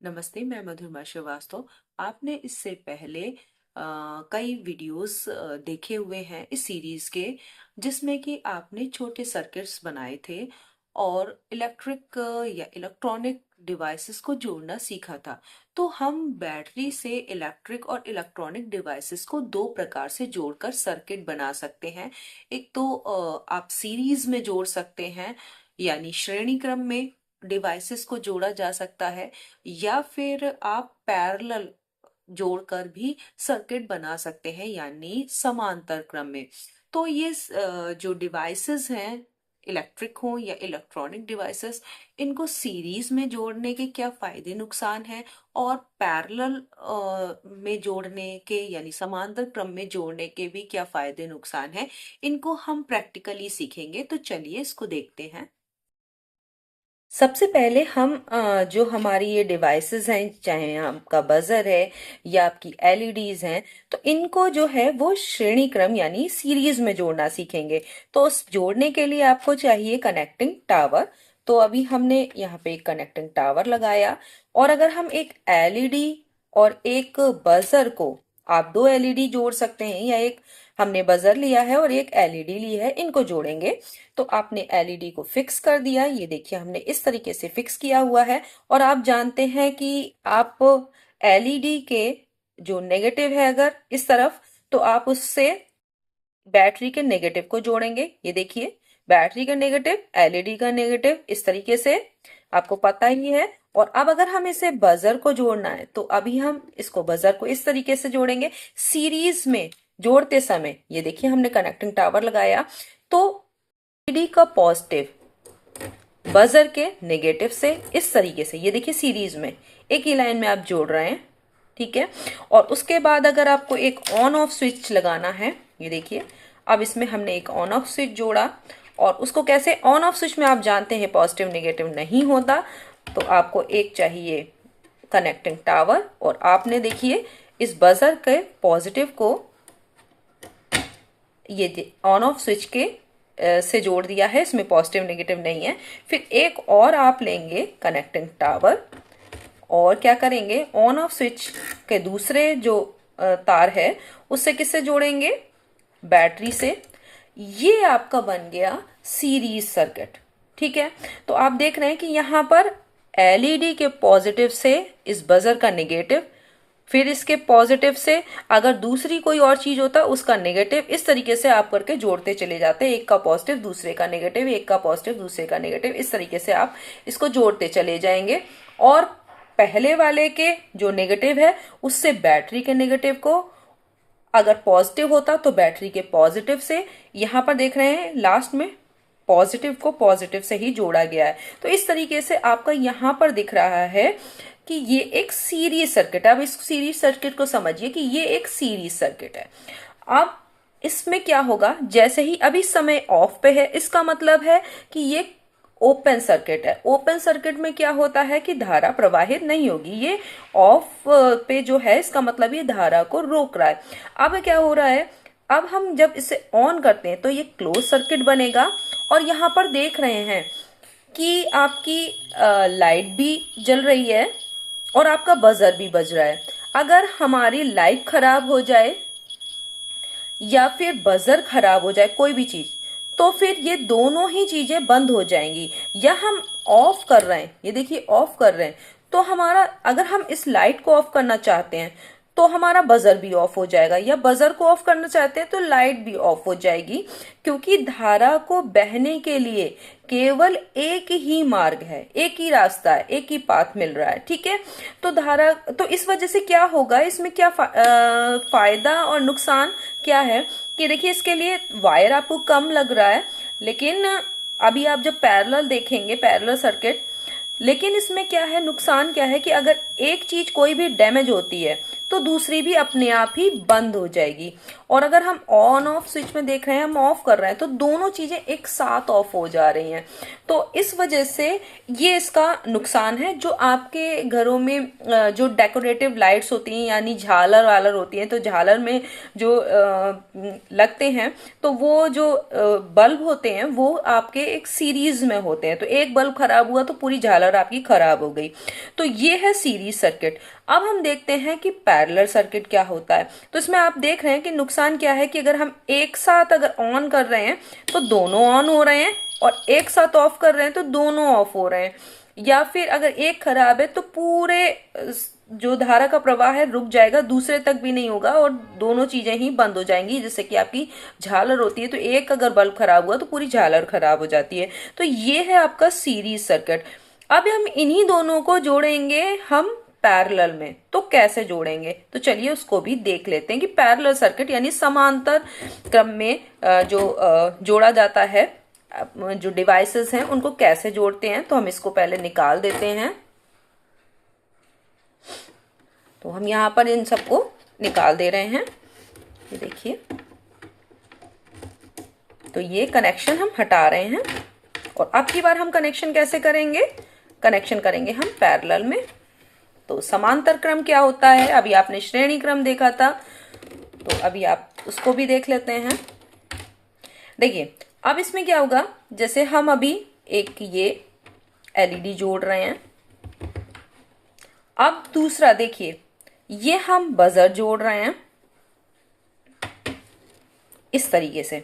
नमस्ते, मैं मधुरमा श्रीवास्तव। आपने इससे पहले कई वीडियोस देखे हुए हैं इस सीरीज के, जिसमें कि आपने छोटे सर्किट्स बनाए थे और इलेक्ट्रिक या इलेक्ट्रॉनिक डिवाइसेस को जोड़ना सीखा था। तो हम बैटरी से इलेक्ट्रिक और इलेक्ट्रॉनिक डिवाइसेस को दो प्रकार से जोड़कर सर्किट बना सकते हैं। एक तो आप सीरीज में जोड़ सकते हैं, यानी श्रेणी क्रम में डिवाइसेस को जोड़ा जा सकता है, या फिर आप पैरेलल जोड़कर भी सर्किट बना सकते हैं, यानी समांतर क्रम में। तो ये जो डिवाइसेस हैं, इलेक्ट्रिक हो या इलेक्ट्रॉनिक डिवाइसेस, इनको सीरीज में जोड़ने के क्या फायदे नुकसान हैं, और पैरेलल में जोड़ने के यानी समांतर क्रम में जोड़ने के भी क्या फायदे नुकसान हैं, इनको हम प्रैक्टिकली सीखेंगे। तो चलिए इसको देखते हैं। सबसे पहले हम जो हमारी ये डिवाइसेस हैं, चाहे आपका बजर है या आपकी एलईडीज हैं, तो इनको जो है वो श्रेणी क्रम यानी सीरीज में जोड़ना सीखेंगे। तो उस जोड़ने के लिए आपको चाहिए कनेक्टिंग टावर। तो अभी हमने यहाँ पे एक कनेक्टिंग टावर लगाया, और अगर हम एक एलईडी और एक बजर को, आप दो एलईडी जोड़ सकते हैं, या एक हमने बजर लिया है और एक एलईडी ली है, इनको जोड़ेंगे। तो आपने एलईडी को फिक्स कर दिया, ये देखिए हमने इस तरीके से फिक्स किया हुआ है। और आप जानते हैं कि आप एलईडी के जो नेगेटिव है अगर इस तरफ, तो आप उससे बैटरी के नेगेटिव को जोड़ेंगे। ये देखिए, बैटरी का नेगेटिव, एलईडी का नेगेटिव, इस तरीके से आपको पता ही है। और अब अगर हम इसे बजर को जोड़ना है, तो अभी हम इसको बजर को इस तरीके से जोड़ेंगे सीरीज में जोड़ते समय। ये देखिए हमने कनेक्टिंग टावर लगाया, तो एलईडी का पॉजिटिव बजर के नेगेटिव से इस तरीके से, ये देखिए सीरीज में एक ही लाइन में आप जोड़ रहे हैं, ठीक है। और उसके बाद अगर आपको एक ऑन ऑफ स्विच लगाना है, ये देखिए अब इसमें हमने एक ऑन ऑफ स्विच जोड़ा। और उसको कैसे, ऑन ऑफ स्विच में आप जानते हैं पॉजिटिव नेगेटिव नहीं होता, तो आपको एक चाहिए कनेक्टिंग टावर। और आपने देखिए इस बजर के पॉजिटिव को ये ऑन ऑफ स्विच के से जोड़ दिया है, इसमें पॉजिटिव नेगेटिव नहीं है। फिर एक और आप लेंगे कनेक्टिंग टावर, और क्या करेंगे, ऑन ऑफ स्विच के दूसरे जो तार है उससे किससे जोड़ेंगे, बैटरी से। ये आपका बन गया सीरीज सर्किट, ठीक है। तो आप देख रहे हैं कि यहाँ पर एलईडी के पॉजिटिव से इस बजर का नेगेटिव, फिर इसके पॉजिटिव से अगर दूसरी कोई और चीज होता उसका नेगेटिव, इस तरीके से आप करके जोड़ते चले जाते हैं। एक का पॉजिटिव दूसरे का नेगेटिव, एक का पॉजिटिव दूसरे का नेगेटिव, इस तरीके से आप इसको जोड़ते चले जाएंगे। और पहले वाले के जो नेगेटिव है उससे बैटरी के नेगेटिव को, अगर पॉजिटिव होता तो बैटरी के पॉजिटिव से, यहां पर देख रहे हैं लास्ट में पॉजिटिव को पॉजिटिव से ही जोड़ा गया है। तो इस तरीके से आपका यहां पर दिख रहा है कि ये एक सीरीज सर्किट है। अब इस सीरीज सर्किट को समझिए कि ये एक सीरीज सर्किट है। अब इसमें क्या होगा, जैसे ही अभी समय ऑफ पे है, इसका मतलब है कि ये ओपन सर्किट है। ओपन सर्किट में क्या होता है कि धारा प्रवाहित नहीं होगी। ये ऑफ पे जो है, इसका मतलब ये धारा को रोक रहा है। अब क्या हो रहा है, अब हम जब इसे ऑन करते हैं तो ये क्लोज सर्किट बनेगा। और यहाँ पर देख रहे हैं कि आपकी लाइट भी जल रही है और आपका बजर भी बज रहा है। अगर हमारी लाइट खराब हो जाए या फिर बजर खराब हो जाए, कोई भी चीज, तो फिर ये दोनों ही चीजें बंद हो जाएंगी। या हम ऑफ कर रहे हैं, ये देखिए ऑफ कर रहे हैं, तो हमारा, अगर हम इस लाइट को ऑफ करना चाहते हैं तो हमारा बजर भी ऑफ हो जाएगा, या बजर को ऑफ करना चाहते हैं तो लाइट भी ऑफ हो जाएगी। क्योंकि धारा को बहने के लिए केवल एक ही मार्ग है, एक ही रास्ता है, एक ही पाथ मिल रहा है, ठीक है। तो धारा, तो इस वजह से क्या होगा, इसमें क्या फायदा और नुकसान क्या है कि देखिए, इसके लिए वायर आपको कम लग रहा है, लेकिन अभी आप जब पैरेलल देखेंगे, पैरेलल सर्किट, लेकिन इसमें क्या है, नुकसान क्या है कि अगर एक चीज कोई भी डैमेज होती है तो दूसरी भी अपने आप ही बंद हो जाएगी। और अगर हम ऑन ऑफ स्विच में देख रहे हैं, हम ऑफ कर रहे हैं, तो दोनों चीजें एक साथ ऑफ हो जा रही हैं। तो इस वजह से ये इसका नुकसान है। जो आपके घरों में जो डेकोरेटिव लाइट्स होती हैं यानी झालर वालर होती हैं, तो झालर में जो लगते हैं, तो वो जो बल्ब होते हैं वो आपके एक सीरीज में होते हैं। तो एक बल्ब खराब हुआ तो पूरी झालर आपकी खराब हो गई। तो ये है सीरीज सर्किट। अब हम देखते हैं कि पैरेलल सर्किट क्या होता है। तो इसमें आप देख रहे हैं कि नुकसान क्या है कि अगर हम एक साथ अगर ऑन कर रहे हैं तो दोनों ऑन हो रहे हैं, और एक साथ ऑफ कर रहे हैं तो दोनों ऑफ हो रहे हैं। या फिर अगर एक खराब है तो पूरे जो धारा का प्रवाह है रुक जाएगा, दूसरे तक भी नहीं होगा, और दोनों चीजें ही बंद हो जाएंगी। जैसे कि आपकी झालर होती है, तो एक अगर बल्ब खराब हुआ तो पूरी झालर खराब हो जाती है। तो ये है आपका सीरीज सर्किट। अब हम इन्हीं दोनों को जोड़ेंगे हम पैरेलल में। तो कैसे जोड़ेंगे, तो चलिए उसको भी देख लेते हैं कि पैरेलल सर्किट यानी समांतर क्रम में जो जोड़ा जाता है, जो डिवाइसेस हैं उनको कैसे जोड़ते हैं। तो हम इसको पहले निकाल देते हैं। तो हम यहाँ पर इन सबको निकाल दे रहे हैं, ये देखिए। तो ये कनेक्शन हम हटा रहे हैं, और अब की बार हम कनेक्शन कैसे करेंगे, कनेक्शन करेंगे हम पैरेलल में। तो समांतर क्रम क्या होता है, अभी आपने श्रेणी क्रम देखा था, तो अभी आप उसको भी देख लेते हैं। देखिए अब इसमें क्या होगा, जैसे हम अभी एक ये एलईडी जोड़ रहे हैं। अब दूसरा देखिए, ये हम बजर जोड़ रहे हैं इस तरीके से।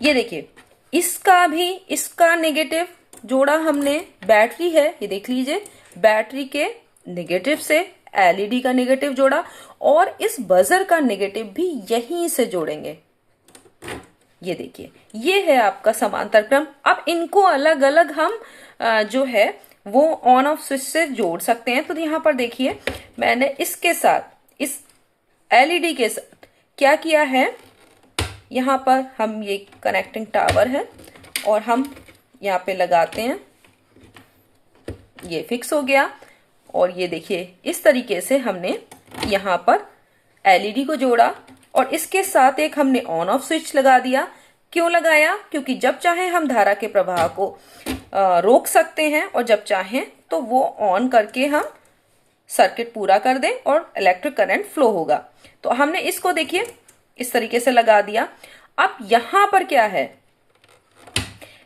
ये देखिए इसका नेगेटिव जोड़ा हमने, बैटरी है ये देख लीजिए, बैटरी के नेगेटिव से एलईडी का नेगेटिव जोड़ा, और इस बजर का नेगेटिव भी यहीं से जोड़ेंगे। ये देखिए ये है आपका समांतर क्रम। अब इनको अलग अलग हम जो है वो ऑन ऑफ स्विच से जोड़ सकते हैं। तो यहाँ पर देखिए मैंने इसके साथ, इस एलईडी के साथ क्या किया है, यहाँ पर हम ये कनेक्टिंग टावर है और हम यहाँ पे लगाते हैं, ये फिक्स हो गया। और ये देखिए इस तरीके से हमने यहाँ पर एलईडी को जोड़ा, और इसके साथ एक हमने ऑन ऑफ स्विच लगा दिया। क्यों लगाया, क्योंकि जब चाहे हम धारा के प्रवाह को रोक सकते हैं, और जब चाहें तो वो ऑन करके हम सर्किट पूरा कर दें और इलेक्ट्रिक करंट फ्लो होगा। तो हमने इसको देखिए इस तरीके से लगा दिया। अब यहां पर क्या है,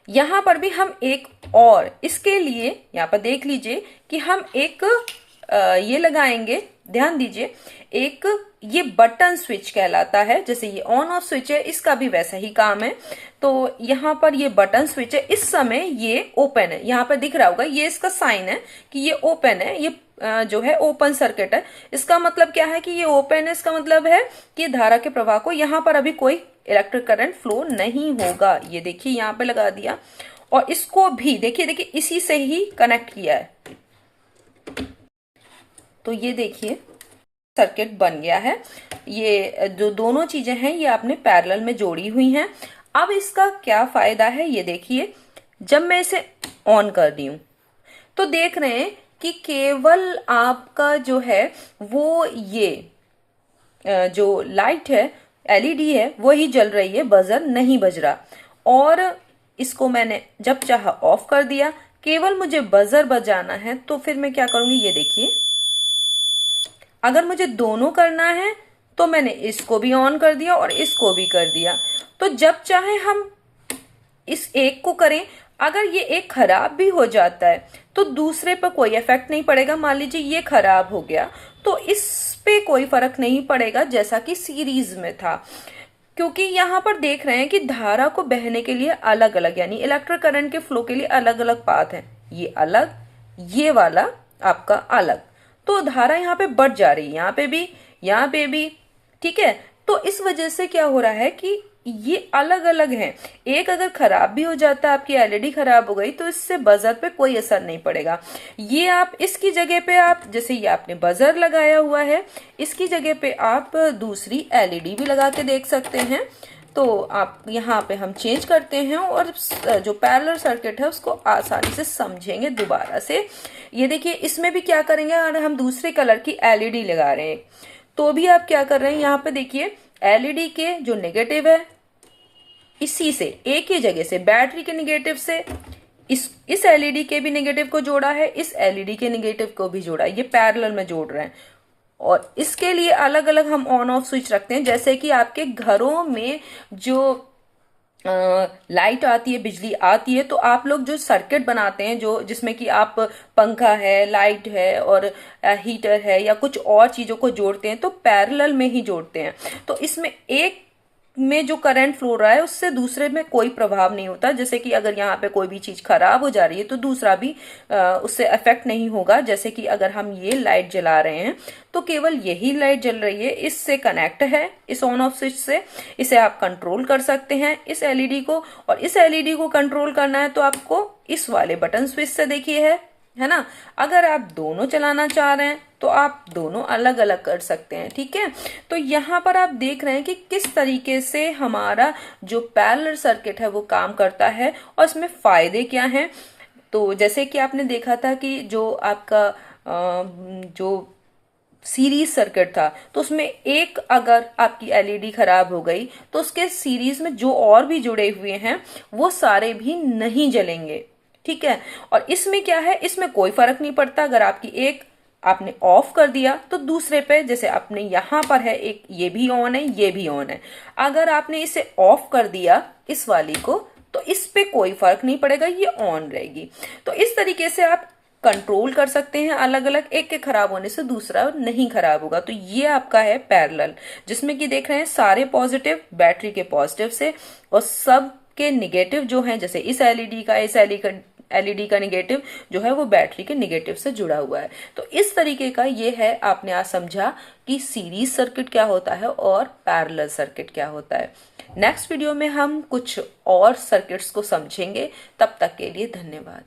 यहां पर भी हम एक और इसके लिए यहां पर देख लीजिए कि हम एक ये लगाएंगे, ध्यान दीजिए, एक ये बटन स्विच कहलाता है। जैसे ये ऑन ऑफ स्विच है, इसका भी वैसा ही काम है। तो यहाँ पर ये बटन स्विच है, इस समय ये ओपन है, यहाँ पर दिख रहा होगा, ये इसका साइन है कि ये ओपन है, ये जो है ओपन सर्किट है। इसका मतलब क्या है कि ये ओपन है, इसका मतलब है कि धारा के प्रवाह को यहाँ पर अभी कोई इलेक्ट्रिक करंट फ्लो नहीं होगा। ये देखिए यहाँ पे लगा दिया, और इसको भी देखिए इसी से ही कनेक्ट किया है। तो ये देखिए सर्किट बन गया है। ये जो दोनों चीजें हैं ये आपने पैरेलल में जोड़ी हुई हैं। अब इसका क्या फायदा है, ये देखिए, जब मैं इसे ऑन कर दी हूं तो देख रहे हैं कि केवल आपका जो है वो ये जो लाइट है, एलईडी है, वो ही जल रही है, बजर नहीं बज रहा। और इसको मैंने जब चाहा ऑफ कर दिया, केवल मुझे बजर बजाना है। तो फिर मैं क्या करूंगी, ये देखिए, अगर मुझे दोनों करना है तो मैंने इसको भी ऑन कर दिया और इसको भी कर दिया। तो जब चाहे हम इस एक को करें, अगर ये एक खराब भी हो जाता है तो दूसरे पर कोई इफेक्ट नहीं पड़ेगा। मान लीजिए ये खराब हो गया तो इस पे कोई फर्क नहीं पड़ेगा, जैसा कि सीरीज में था। क्योंकि यहाँ पर देख रहे हैं कि धारा को बहने के लिए अलग अलग, यानी इलेक्ट्रिक करंट के फ्लो के लिए अलग अलग पाथ है। ये अलग, ये वाला आपका अलग, तो धारा यहाँ पे बढ़ जा रही है, यहाँ पे भी, ठीक है। तो इस वजह से क्या हो रहा है कि ये अलग अलग हैं। एक अगर खराब भी हो जाता है, आपकी एलईडी खराब हो गई, तो इससे बजर पे कोई असर नहीं पड़ेगा। ये आप इसकी जगह पे, आप जैसे ये आपने बजर लगाया हुआ है, इसकी जगह पे आप दूसरी एलईडी भी लगा के देख सकते हैं। तो आप यहाँ पे हम चेंज करते हैं और जो पैरेलल सर्किट है उसको आसानी से समझेंगे दोबारा से। ये देखिए इसमें भी क्या करेंगे, अगर हम दूसरे कलर की एलईडी लगा रहे हैं तो भी आप क्या कर रहे हैं, यहाँ पे देखिए एलईडी के जो नेगेटिव है इसी से एक ही जगह से बैटरी के नेगेटिव से इस एलईडी के भी नेगेटिव को जोड़ा है, इस एलईडी के नेगेटिव को भी जोड़ा है, ये पैरेलल में जोड़ रहे हैं। और इसके लिए अलग अलग हम ऑन ऑफ स्विच रखते हैं, जैसे कि आपके घरों में जो लाइट आती है, बिजली आती है, तो आप लोग जो सर्किट बनाते हैं जो जिसमें कि आप पंखा है, लाइट है और हीटर है या कुछ और चीजों को जोड़ते हैं तो पैरेलल में ही जोड़ते हैं। तो इसमें एक में जो करंट फ्लो रहा है उससे दूसरे में कोई प्रभाव नहीं होता। जैसे कि अगर यहाँ पे कोई भी चीज खराब हो जा रही है तो दूसरा भी उससे अफेक्ट नहीं होगा। जैसे कि अगर हम ये लाइट जला रहे हैं तो केवल यही लाइट जल रही है, इससे कनेक्ट है इस ऑन ऑफ स्विच से। इसे आप कंट्रोल कर सकते हैं इस एलईडी को, और इस एलईडी को कंट्रोल करना है तो आपको इस वाले बटन स्विच से देखिए है ना। अगर आप दोनों चलाना चाह रहे हैं तो आप दोनों अलग अलग कर सकते हैं, ठीक है। तो यहाँ पर आप देख रहे हैं कि किस तरीके से हमारा जो पैरेलल सर्किट है वो काम करता है और इसमें फायदे क्या हैं। तो जैसे कि आपने देखा था कि जो आपका जो सीरीज सर्किट था तो उसमें एक अगर आपकी एलईडी खराब हो गई तो उसके सीरीज में जो और भी जुड़े हुए हैं वो सारे भी नहीं जलेंगे, ठीक है। और इसमें क्या है, इसमें कोई फर्क नहीं पड़ता, अगर आपकी एक आपने ऑफ कर दिया तो दूसरे पे, जैसे आपने यहां पर है एक, ये भी ऑन है ये भी ऑन है, अगर आपने इसे ऑफ कर दिया इस वाली को तो इस पे कोई फर्क नहीं पड़ेगा, ये ऑन रहेगी। तो इस तरीके से आप कंट्रोल कर सकते हैं अलग अलग, एक के खराब होने से दूसरा नहीं खराब होगा। तो ये आपका है पैरेलल, जिसमें कि देख रहे हैं सारे पॉजिटिव बैटरी के पॉजिटिव से और सब के निगेटिव जो हैं, जैसे इस एलईडी का एलईडी का निगेटिव जो है वो बैटरी के निगेटिव से जुड़ा हुआ है। तो इस तरीके का ये है, आपने आज समझा कि सीरीज सर्किट क्या होता है और पैरेलल सर्किट क्या होता है। नेक्स्ट वीडियो में हम कुछ और सर्किट्स को समझेंगे। तब तक के लिए धन्यवाद।